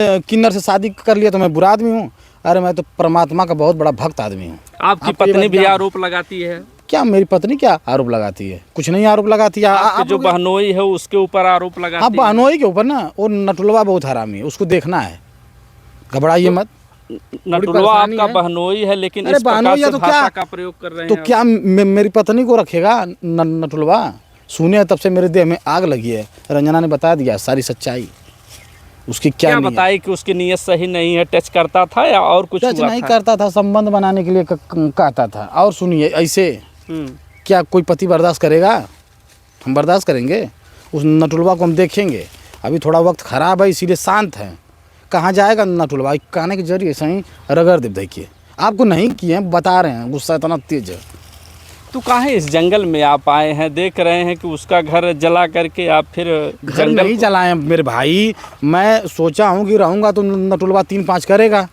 किन्नर से शादी कर लिया तो मैं बुरा आदमी हूँ? अरे मैं तो परमात्मा का बहुत बड़ा भक्त आदमी हूँ। आपकी पत्नी भी आरोप लगाती है। क्या मेरी पत्नी क्या आरोप लगाती है? कुछ नहीं आरोप लगाती है। आपके जो बहनोई है उसके ऊपर आरोप लगाती है। हाँ, बहनोई के ऊपर ना, वो नटुलवा बहुत हरामी है, उसको देखना है, घबराइए मत। नटुलवा आपका बहनोई है, लेकिन इस प्रकार से भाषा का प्रयोग कर रहे हैं तो क्या मेरी पत्नी को रखेगा नटुलवा? सुने तब से मेरे देह में आग लगी है। रंजना ने बता दिया सारी सच्चाई उसकी। क्या बताई कि उसकी नीयत सही नहीं है, टच करता था या और कुछ टच नहीं करता था, संबंध बनाने के लिए कहता था। और सुनिए, ऐसे क्या कोई पति बर्दाश्त करेगा? हम बर्दाश्त करेंगे? उस नटुलवा को हम देखेंगे। अभी थोड़ा वक्त खराब है, इसीलिए शांत है। कहाँ जाएगा नटुलवा? कहने के जरिए सही रगड़ दे। देखिए, आपको नहीं किए हैं, बता रहे हैं, गुस्सा इतना तेज है। तो काहे इस जंगल में आप आए हैं? देख रहे हैं कि उसका घर जला करके आप फिर घर नहीं जलाए मेरे भाई। मैं सोचा हूँ कि रहूँगा तो नटुलवा 3-5 करेगा।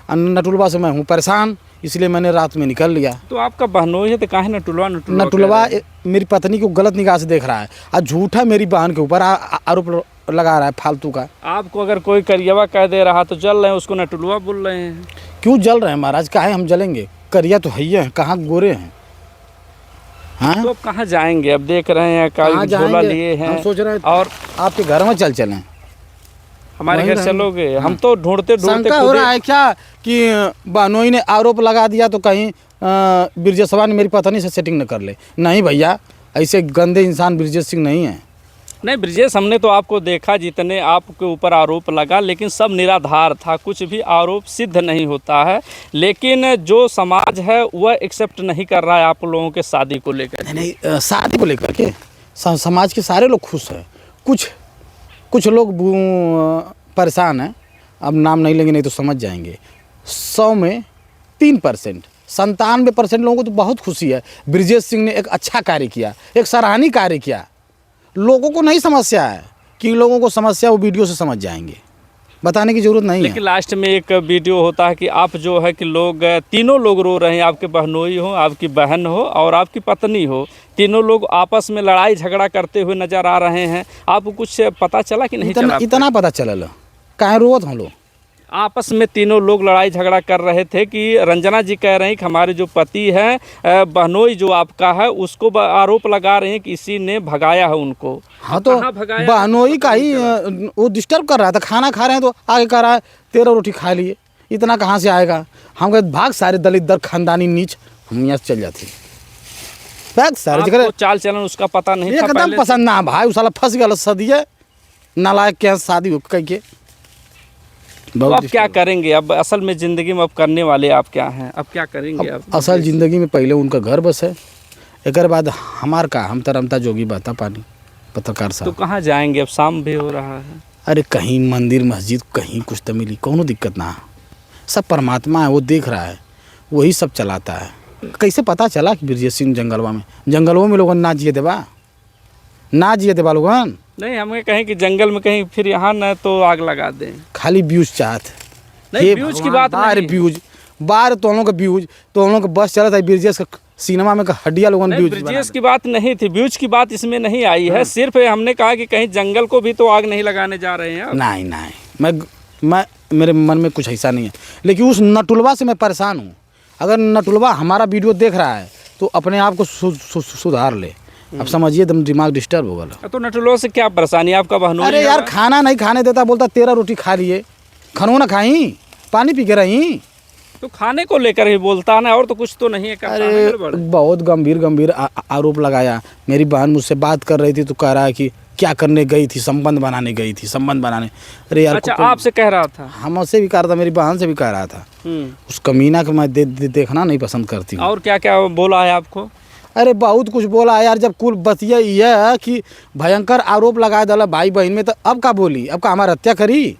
नटुलवा से मैं हूँ परेशान, इसलिए मैंने रात में निकल लिया। तो आपका बहनोई है तो काहे नटुलवा मेरी पत्नी को गलत निगाह से देख रहा है और झूठा मेरी बहन के ऊपर आरोप लगा रहा है फालतू का। आपको अगर कोई करियवा कह दे रहा तो जल रहे हैं, उसको नटुलवा बोल रहे हैं। क्यों जल रहे हैं महाराज? काहे हम जलेंगे? करिया तो है ही है, कहाँ गोरे हैं? हाँ, तो अब कहाँ जाएंगे? अब देख रहे हैं कल झोला लिए हैं, हम सोच रहे हैं और आपके घर में चलें। हमारे घर चलोगे? हम तो ढूंढते ढूंढते हो रहा है क्या कि बहनोई ने आरोप लगा दिया तो कहीं ब्रिजेशवा ने मेरी पत्नी से सेटिंग न कर ले? नहीं भैया, ऐसे गंदे इंसान ब्रिजेश सिंह नहीं है। नहीं ब्रिजेश, हमने तो आपको देखा, जितने आपके ऊपर आरोप लगा लेकिन सब निराधार था, कुछ भी आरोप सिद्ध नहीं होता है। लेकिन जो समाज है वह एक्सेप्ट नहीं कर रहा है आप लोगों के शादी को लेकर। नहीं, शादी को लेकर के समाज के सारे लोग खुश हैं। कुछ लोग परेशान हैं। अब नाम नहीं लेंगे, नहीं तो समझ जाएंगे। 100 में 3%, 97% लोगों को तो बहुत खुशी है। ब्रिजेश सिंह ने एक अच्छा कार्य किया, एक सराहनीय कार्य किया। लोगों को नहीं समस्या है, कि लोगों को समस्या वो वीडियो से समझ जाएंगे, बताने की जरूरत नहीं है। लेकिन लास्ट में एक वीडियो होता है कि आप जो है कि लोग तीनों लोग रो रहे हैं, आपके बहनोई हो, आपकी बहन हो और आपकी पत्नी हो, तीनों लोग आपस में लड़ाई झगड़ा करते हुए नजर आ रहे हैं। आपको कुछ पता चला कि नहीं? इतना पता चला? काहे रोवत हम लोग? आपस में तीनों लोग लड़ाई झगड़ा कर रहे थे कि रंजना जी कह रहे हैं कि हमारे जो पति हैं, बहनोई जो आपका है, उसको आरोप लगा रहे हैं कि इसी ने भगाया है उनको। हाँ, तो बहनोई का ही वो डिस्टर्ब कर रहा था। खाना खा रहे हैं तो आगे कह रहा है 13 रोटी खा लिए। इतना कहाँ से आएगा? हम कहे भाग सारे दलित दर खानदानी नीच, हम यहाँ से चल जाते। भाग सारे जगह। चाल चलन उसका पता नहीं था, एकदम पसंद ना भाई। उस साला फंस गया सदिए नालायक के शादी हो कह के। तो अब क्या करेंगे? अब असल में ज़िंदगी में अब करने वाले आप क्या हैं? अब क्या करेंगे? अब असल ज़िंदगी में पहले उनका घर बस है, एक बाद हमार का हम तरमता जोगी बहता पानी। पत्रकार साहब तो कहाँ जाएंगे? अब शाम भी हो रहा है। अरे कहीं मंदिर मस्जिद कहीं कुछ तो मिली, कोनो दिक्कत ना। सब परमात्मा है, वो देख रहा है, वही सब चलाता है। कैसे पता चला कि ब्रिजेश सिंह जंगलवा में लोगों ना जिए देवा लोगन? नहीं, हमें कहें कि जंगल में कहीं फिर यहाँ न तो आग लगा दें। खाली व्यूज चाहत नहीं, व्यूज की बात नहीं। व्यूज बार तो हम लोग का व्यूज तो हम लोग का बस चला था ब्रिजेश का सिनेमा में का हड्डिया लोगों व्यूज। ब्रिजेश की बात नहीं थी, व्यूज की बात इसमें नहीं आई है। सिर्फ हमने कहा कि कहीं जंगल को भी तो आग नहीं लगाने जा रहे हैं। नहीं, मैं मेरे मन में कुछ ऐसा नहीं है। लेकिन उस नटुलवा से मैं परेशान हूँ। अगर नटुलवा हमारा वीडियो देख रहा है तो अपने आप को सुधार ले। अब समझिए, एकदम दिमाग डिस्टर्ब हो गया। तो नटुलवा से क्या परेशानी? आपका बहनोई? अरे यार, खाना नहीं खाने देता, बोलता 13 रोटी खा लिए। खानो ना खाई, पानी पी के रही। तो खाने को लेकर ही बोलता ना, और तो कुछ तो नहीं है। अरे बहुत गंभीर आरोप लगाया। मेरी बहन मुझसे बात कर रही थी तो कह रहा है कि क्या करने गई थी? संबंध बनाने गई थी, संबंध बनाने। अरे यार, अच्छा, आपसे कह रहा था? हमसे भी कह रहा था, मेरी बहन से भी कह रहा था। उस कमीना को मैं देखना नहीं पसंद करती हूँ। और क्या क्या बोला है आपको? अरे बहुत कुछ बोला है यार। जब कुल बतिया यह है कि भयंकर आरोप लगा डाला भाई बहन में, तो अब का बोली? अब का हमारा हत्या करी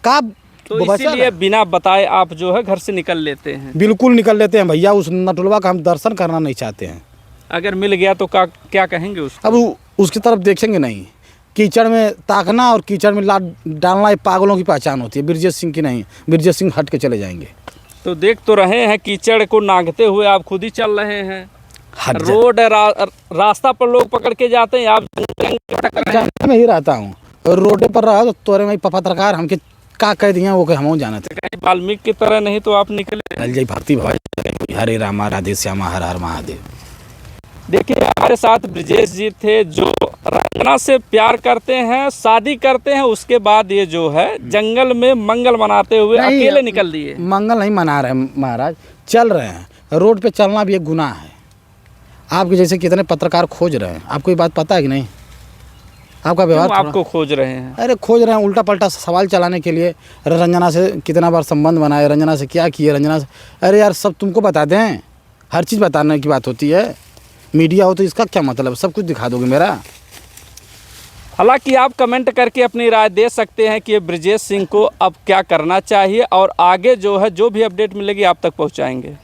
का? तो इसीलिए बिना बताए आप जो है घर से निकल लेते हैं? बिल्कुल निकल लेते हैं भैया। उस नटुलवा का हम दर्शन करना नहीं चाहते हैं। अगर मिल गया तो क्या कहेंगे उसको? अब उसकी तरफ देखेंगे नहीं। कीचड़ में ताकना और कीचड़ में लात डालना ये पागलों की पहचान होती है, ब्रिजेश सिंह की नहीं। ब्रिजेश सिंह हट के चले जाएंगे। तो देख तो रहे हैं कीचड़ को नागते हुए आप खुद ही चल रहे हैं। रोड रास्ता पर लोग पकड़ के जाते हैं, आप में ही रहता हूँ। रोड पर रहा तो तोरे में पत्रकार हमके का कह दिया वो हम जाना थे। कहीं वाल्मीकि की तरह नहीं तो आप निकले। चल जाई भक्ति भाव, हरे रामा राधे श्यामा हर हर महादेव। देखिए हमारे साथ ब्रिजेश जी थे जो रंजना से प्यार करते हैं, शादी करते हैं, उसके बाद ये जो है जंगल में मंगल मनाते हुए अकेले निकल दिए। मंगल नहीं मना रहे महाराज, चल रहे हैं। रोड पे चलना भी एक गुनाह है। आपके जैसे कितने पत्रकार खोज रहे हैं, आपको ये बात पता है कि नहीं? आपका व्यवहार आपको खोज रहे हैं? अरे खोज रहे हैं उल्टा पल्टा सवाल चलाने के लिए। रंजना से कितना बार संबंध बनाए, रंजना से क्या किए, रंजना से, अरे यार सब तुमको बता दें, हर चीज़ बताने की बात होती है। मीडिया हो तो इसका क्या मतलब, सब कुछ दिखा दोगे मेरा। हालांकि आप कमेंट करके अपनी राय दे सकते हैं कि ब्रिजेश सिंह को अब क्या करना चाहिए, और आगे जो है जो भी अपडेट मिलेगी आप तक पहुंचाएंगे।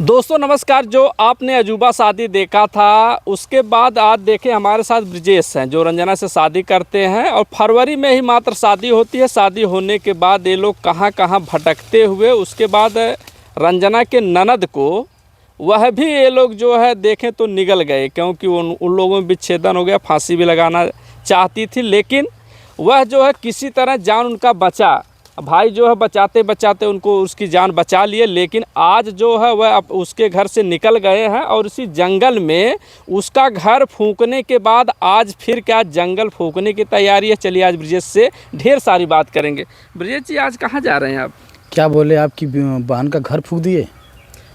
दोस्तों नमस्कार, जो आपने अजूबा शादी देखा था, उसके बाद आज देखें हमारे साथ ब्रिजेश हैं जो रंजना से शादी करते हैं, और फरवरी में ही मात्र शादी होती है। शादी होने के बाद ये लोग कहां कहां भटकते हुए, उसके बाद रंजना के ननद को वह भी ये लोग जो है देखें तो निगल गए, क्योंकि उन लोगों में विच्छेदन हो गया, फांसी भी लगाना चाहती थी, लेकिन वह जो है किसी तरह जान उनका बचा। भाई जो है बचाते बचाते उनको उसकी जान बचा लिए, लेकिन आज जो है वह अब उसके घर से निकल गए हैं, और इसी जंगल में उसका घर फूंकने के बाद आज फिर क्या जंगल फूंकने की तैयारी है। चलिए आज ब्रिजेश से ढेर सारी बात करेंगे। ब्रिजेश जी आज कहाँ जा रहे हैं आप? क्या बोले, आपकी बहन का घर फूंक दिए?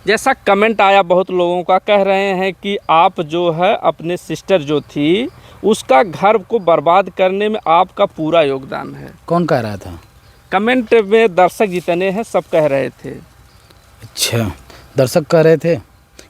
जैसा कमेंट आया बहुत लोगों का, कह रहे हैं कि आप जो है अपने सिस्टर जो थी उसका घर को बर्बाद करने में आपका पूरा योगदान है। कौन कह रहा था? कमेंट में दर्शक जितने हैं सब कह रहे थे। अच्छा, दर्शक कह रहे थे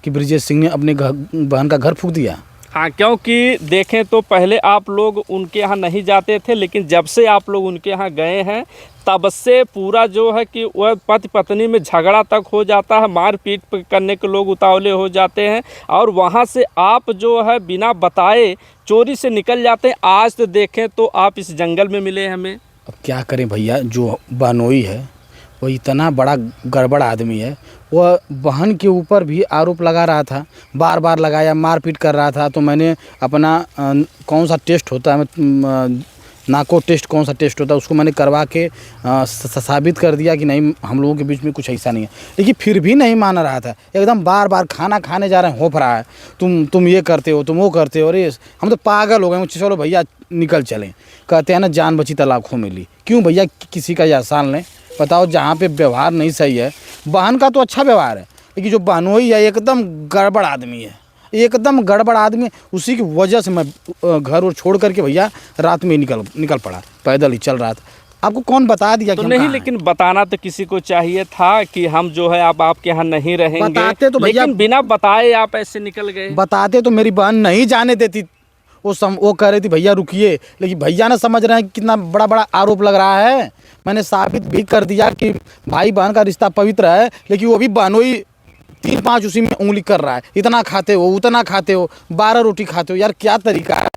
कि ब्रिजेश सिंह ने अपने बहन का घर फूंक दिया। हाँ, क्योंकि देखें तो पहले आप लोग उनके यहाँ नहीं जाते थे, लेकिन जब से आप लोग उनके यहाँ गए हैं तब से पूरा जो है कि वह पति पत्नी में झगड़ा तक हो जाता है, मारपीट करने के लोग उतावले हो जाते हैं, और वहाँ से आप जो है बिना बताए चोरी से निकल जाते हैं। आज तो देखें तो आप इस जंगल में मिले हमें। अब क्या करें भैया, जो बानोई है वो इतना बड़ा गड़बड़ आदमी है। वह बहन के ऊपर भी आरोप लगा रहा था, बार बार लगाया, मारपीट कर रहा था। तो मैंने अपना कौन सा टेस्ट होता है, नाको टेस्ट कौन सा टेस्ट होता है, उसको मैंने करवा के साबित कर दिया कि नहीं हम लोगों के बीच में कुछ ऐसा नहीं है। लेकिन फिर भी नहीं मान रहा था, एकदम बार बार खाना खाने जा रहे हैं, होप रहा है तुम ये करते हो, तुम वो करते हो। अरे हम तो पागल हो गए, चलो भैया निकल चलें। कहते हैं ना जान बची तो लाखों मिली। क्यों भैया किसी का एहसान लें? बताओ, जहाँ पे व्यवहार नहीं सही है, बहन का तो अच्छा व्यवहार है, लेकिन जो बहनोई है एकदम गड़बड़ आदमी है, एकदम गड़बड़ आदमी। उसी की वजह से मैं घर और छोड़ करके भैया रात में निकल पड़ा, पैदल ही चल रहा था। आपको कौन बता दिया तो कि नहीं, लेकिन बताना तो किसी को चाहिए था कि हम जो है अब आपके यहाँ नहीं रहेंगे। बताते तो भैया, लेकिन बिना बताए आप ऐसे निकल गए। बताते तो मेरी बहन नहीं जाने देती। वो कह रही थी भैया रुकिए, लेकिन भैया ना समझ रहे हैं कि कितना बड़ा बड़ा आरोप लग रहा है। मैंने साबित भी कर दिया कि भाई बहन का रिश्ता पवित्र है, लेकिन वो भी बहनोई 3-5 उसी में उंगली कर रहा है। इतना खाते हो, उतना खाते हो, 12 रोटी खाते हो, यार क्या तरीका है?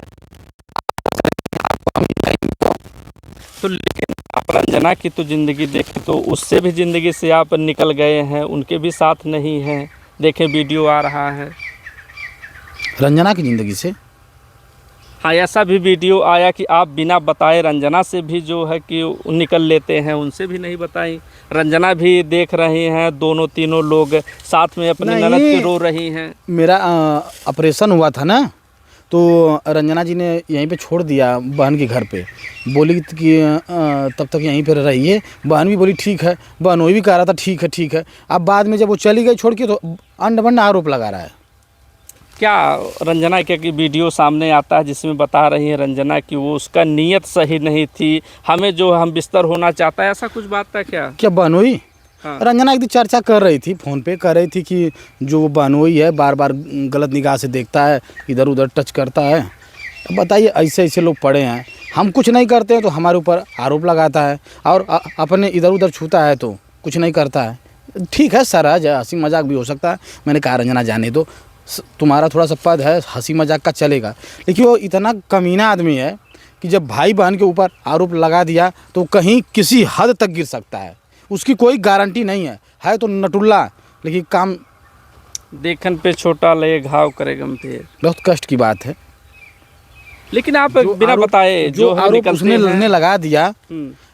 तो लेकिन आप रंजना की तो ज़िंदगी देखें तो उससे भी ज़िंदगी से आप निकल गए हैं, उनके भी साथ नहीं हैं। देखें वीडियो आ रहा है रंजना की ज़िंदगी से। हाँ, ऐसा भी वीडियो आया कि आप बिना बताए रंजना से भी जो है कि निकल लेते हैं, उनसे भी नहीं बताई। रंजना भी देख रहे हैं, दोनों तीनों लोग साथ में अपनी ननद के रो रही हैं। मेरा ऑपरेशन हुआ था ना, तो रंजना जी ने यहीं पे छोड़ दिया बहन के घर पे, बोली कि तब तक यहीं पर रहिए। बहन भी बोली ठीक है, बहन वही भी कह रहा था ठीक है ठीक है। अब बाद में जब वो चली गई छोड़ के, तो अंड आरोप लगा रहा है। क्या रंजना के की वीडियो सामने आता है जिसमें बता रही है रंजना कि वो उसका नीयत सही नहीं थी, हमें जो हम बिस्तर होना चाहता है, ऐसा कुछ बात था क्या बानोई? हाँ। रंजना एक दिन चर्चा कर रही थी फ़ोन पे, कह रही थी कि जो बानोई है बार बार गलत निगाह से देखता है, इधर उधर टच करता है। अब बताइए, ऐसे ऐसे लोग पड़े हैं, हम कुछ नहीं करते हैं तो हमारे ऊपर आरोप लगाता है, और अपने इधर उधर छूता है तो कुछ नहीं करता है। ठीक है सर, हंसी मजाक भी हो सकता है। मैंने कहा रंजना जाने दो, तुम्हारा थोड़ा सा पद है, हंसी मजाक का चलेगा। लेकिन वो इतना कमीना आदमी है कि जब भाई बहन के ऊपर आरोप लगा दिया तो कहीं किसी हद तक गिर सकता है, उसकी कोई गारंटी नहीं है तो नटुल्ला, लेकिन काम देखन पे छोटा लगे घाव करे गंभीर। बहुत कष्ट की बात है। लेकिन आप बिना बताए जो आरोप उसने लगा दिया,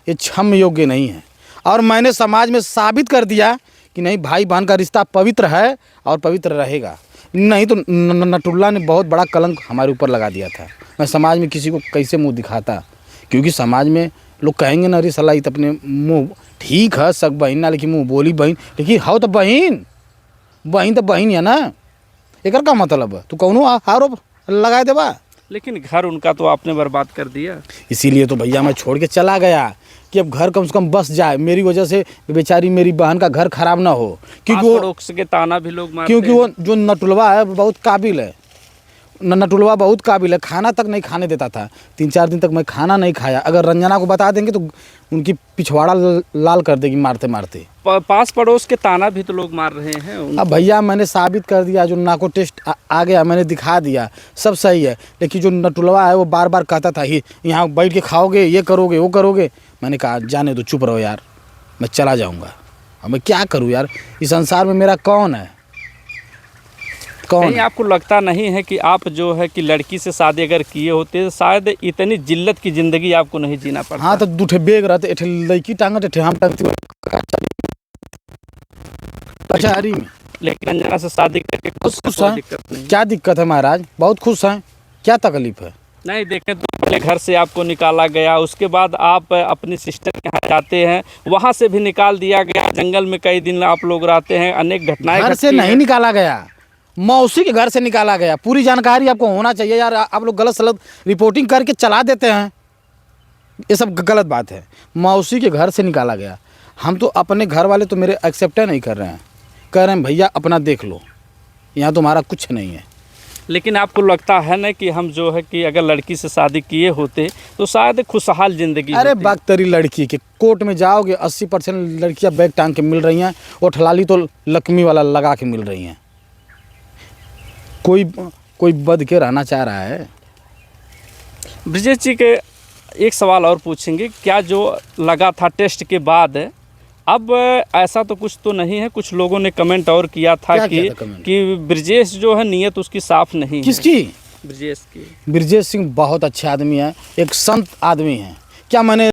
ये क्षम योग्य नहीं है। और मैंने समाज में साबित कर दिया कि नहीं, भाई बहन का रिश्ता पवित्र है और पवित्र रहेगा। नहीं तो नटुल्ला ने बहुत बड़ा कलंक हमारे ऊपर लगा दिया था। मैं समाज में किसी को कैसे मुंह दिखाता, क्योंकि समाज में लोग कहेंगे ना, अरे सलाह इत अपने मुँह ठीक है सग बहन ना, लेकिन मुँह बोली बहन, लेकिन हो तो बहन तो बहन है ना, एकर का मतलब तू कौनो आरोप लगा देबा। लेकिन घर उनका तो आपने बर्बाद कर दिया। इसीलिए तो भैया मैं छोड़ के चला गया कि अब घर कम से कम बस जाए, मेरी वजह से बेचारी मेरी बहन का घर खराब ना हो। क्योंकि वो पड़ोस के ताना भी लोग मारते क्योंकि वो जो नटुलवा है वो बहुत काबिल है, नटुलवा बहुत काबिल है। खाना तक नहीं खाने देता था, 3-4 दिन तक मैं खाना नहीं खाया। अगर रंजना को बता देंगे तो उनकी पिछवाड़ा लाल कर देगी मारते मारते। पास पड़ोस के ताना भी तो लोग मार रहे हैं अब भैया मैंने साबित कर दिया, जो नाको टेस्ट आ गया, मैंने दिखा दिया, सब सही है। लेकिन जो नटुलवा है वो बार बार कहता था ही यहाँ बैठ के खाओगे, ये करोगे, वो करोगे। मैंने कहा जाने दो, चुप रहो यार, मैं चला जाऊँगा। अब मैं क्या करूँ यार, इस संसार में मेरा कौन है, कौन कहीं है? आपको लगता नहीं है कि आप जो है कि लड़की से शादी अगर किए होते तो शायद इतनी जिल्लत की ज़िंदगी आपको नहीं जीना पड़ता। हाँ तो दूठे बेग रहते, एठे लड़की टांगत, एठे हम टांगते कचहरी में। लेकिन रंजना से शादी करके खुश कोई हैं? दिक्कत नहीं। क्या दिक्कत है महाराज, बहुत खुश हैं, क्या तकलीफ है? नहीं देखें तो पहले घर से आपको निकाला गया, उसके बाद आप अपनी सिस्टर के यहाँ जाते हैं, वहाँ से भी निकाल दिया गया, जंगल में कई दिन आप लोग रहते हैं, अनेक घटनाएं घर से घटती नहीं हैं। निकाला गया, मौसी के घर से निकाला गया। पूरी जानकारी आपको होना चाहिए यार, आप लोग गलत सलत रिपोर्टिंग करके चला देते हैं, ये सब गलत बात है। मौसी के घर से निकाला गया। हम तो अपने घर वाले तो मेरे एक्सेप्ट नहीं कर रहे हैं, कह रहे हैं भैया अपना देख लो, यहाँ तुम्हारा कुछ नहीं है। लेकिन आपको लगता है ना कि हम जो है कि अगर लड़की से शादी किए होते तो शायद खुशहाल ज़िंदगी अरे होती। बात तेरी लड़की के, कोर्ट में जाओगे 80% लड़कियां बैग टांग के मिल रही हैं, और ठलाली तो लक्ष्मी वाला लगा के मिल रही हैं। कोई बद के रहना चाह रहा है। ब्रिजेश जी के एक सवाल और पूछेंगे, क्या जो लगा था टेस्ट के बाद, अब ऐसा तो कुछ तो नहीं है, कुछ लोगों ने कमेंट और किया था क्या कि किया था कमेंट? कि ब्रिजेश जो है नीयत उसकी साफ नहीं है। किसकी? ब्रिजेश की। ब्रिजेश सिंह बहुत अच्छा आदमी है, एक संत आदमी है। क्या मैंने